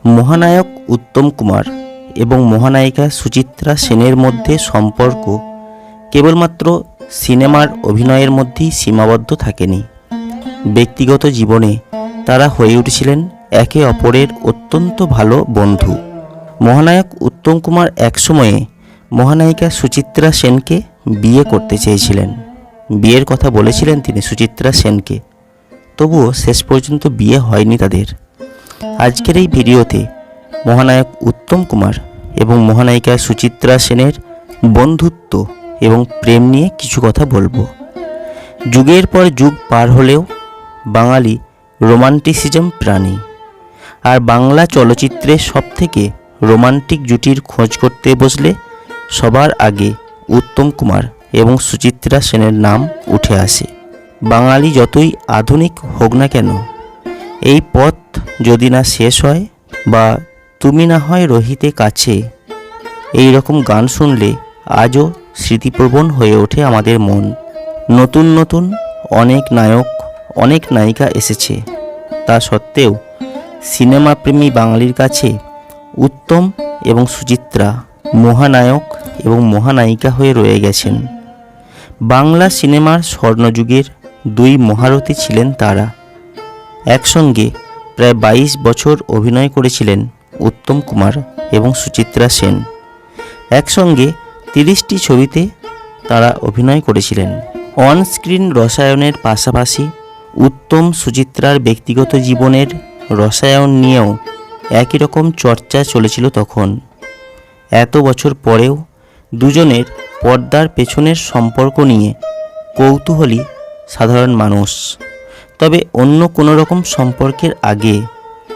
মহানায়ক উত্তম কুমার এবং মহানায়িকা সুচিত্রা সেনের মধ্যে সম্পর্ক কেবলমাত্র সিনেমার অভিনয়ের মধ্যেই সীমাবদ্ধ থাকেনি। ব্যক্তিগত জীবনে তারা হয়ে উঠেছিলেন একে অপরের অত্যন্ত ভালো বন্ধু। মহানায়ক উত্তম কুমার একসময়ে মহানায়িকা সুচিত্রা সেনকে বিয়ে করতে চেয়েছিলেন। বিয়ের কথা বলেছিলেন তিনি সুচিত্রা সেনকে, তবুও শেষ পর্যন্ত বিয়ে হয়নি তাদের। আজকের এই ভিডিওতে মহানায়ক উত্তম কুমার এবং মহানায়িকা সুচিত্রা সেনের বন্ধুত্ব এবং প্রেম নিয়ে কিছু কথা বলবো। যুগের পর যুগ পার হলেও বাঙালি রোমান্টিসিজম প্রাণী, আর বাংলা চলচ্চিত্রের সবথেকে রোমান্টিক জুটির খোঁজ করতে বসলে সবার আগে উত্তম কুমার এবং সুচিত্রা সেনের নাম উঠে আসে। বাঙালি যতই আধুনিক হোক না কেন, এই পথ যদি না শেষ হয় বা তুমি না হয় রহিতে কাছে, এই রকম গান শুনলে আজও স্মৃতিপ্রবণ হয়ে ওঠে আমাদের মন। নতুন নতুন অনেক নায়ক অনেক নায়িকা এসেছে, তা সত্ত্বেও সিনেমাপ্রেমী বাঙালির কাছে উত্তম এবং সুচিত্রা মহানায়ক এবং মহানায়িকা হয়ে রয়ে গেছেন। বাংলা সিনেমার স্বর্ণযুগের দুই মহারথী ছিলেন তারা। একসঙ্গে প্রায় 22 বছর অভিনয় করেছিলেন উত্তম কুমার এবং সুচিত্রা সেন। একসঙ্গে 30টি ছবিতে তারা অভিনয় করেছিলেন। অন স্ক্রিন রসায়নের পাশাপাশি উত্তম সুচিত্রার ব্যক্তিগত জীবনের রসায়ন নিয়েও একই রকম চর্চা চলেছিল তখন। এত বছর পরেও দুজনের পর্দার পেছনের সম্পর্ক নিয়ে কৌতূহলী সাধারণ মানুষ। তবে অন্য কোনো রকম সম্পর্কের আগে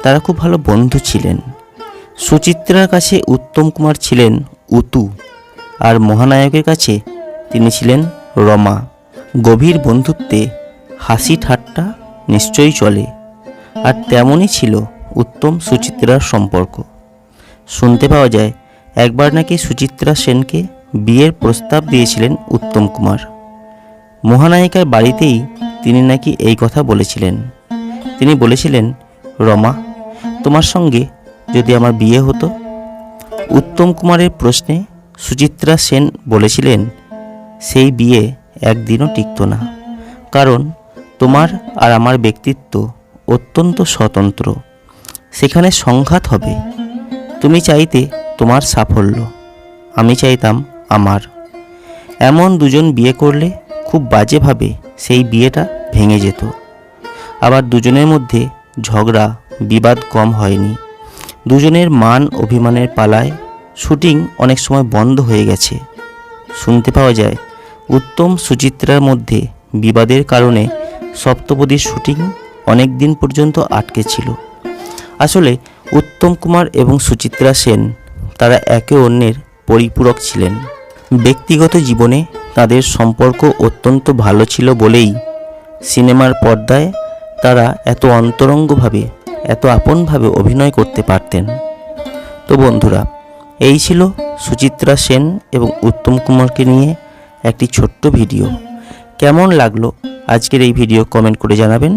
তারা খুব ভালো বন্ধু ছিলেন। সুচিত্রার কাছে উত্তম কুমার ছিলেন উতু, আর মহানায়কের কাছে তিনি ছিলেন রমা। গভীর বন্ধুত্বে হাসি ঠাট্টা নিশ্চয়ই চলে, আর তেমনই ছিল উত্তম সুচিত্রার সম্পর্ক। শুনতে পাওয়া যায় একবার নাকি সুচিত্রা সেনকে বিয়ের প্রস্তাব দিয়েছিলেন উত্তম কুমার। মহানায়িকার বাড়িতেই তিনি নাকি এই কথা বলেছিলেন। তিনি বলেছিলেন, রমা, তোমার সঙ্গে যদি আমার বিয়ে হতো। উত্তম কুমারের প্রশ্নে সুচিত্রা সেন বলেছিলেন, সেই বিয়ে একদিনও টিকত না, কারণ তোমার আর আমার ব্যক্তিত্ব অত্যন্ত স্বতন্ত্র। সেখানে সংঘাত হবে। তুমি চাইতে তোমার সাফল্য, আমি চাইতাম আমার। এমন দুজন বিয়ে করলে খুব বাজেভাবে সেই বিয়েটা ভেঙে যেত। আবার দুজনের মধ্যে ঝগড়া বিবাদ কম হয়নি। দুজনের মান অভিমানের পালায় শুটিং অনেক সময় বন্ধ হয়ে গেছে। শুনতে পাওয়া যায় উত্তম সুচিত্রার মধ্যে বিবাদের কারণে সপ্তপদীর শুটিং অনেক দিন পর্যন্ত আটকে ছিল। আসলে উত্তম কুমার এবং সুচিত্রা সেন তারা একে অন্যের পরিপূরক ছিলেন। ব্যক্তিগত জীবনে তাদের সম্পর্ক অত্যন্ত ভালো ছিল বলেই সিনেমার পর্দায় তারা এত অন্তরঙ্গভাবে এত আপনভাবে অভিনয় করতে পারতেন। তো বন্ধুরা, এই ছিল সুচিত্রা সেন এবং উত্তম কুমারকে নিয়ে একটি ছোট্ট ভিডিও। কেমন লাগলো আজকের এই ভিডিও কমেন্ট করে জানাবেন।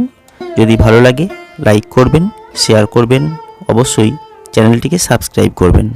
যদি ভালো লাগে লাইক করবেন, শেয়ার করবেন, অবশ্যই চ্যানেলটিকে সাবস্ক্রাইব করবেন।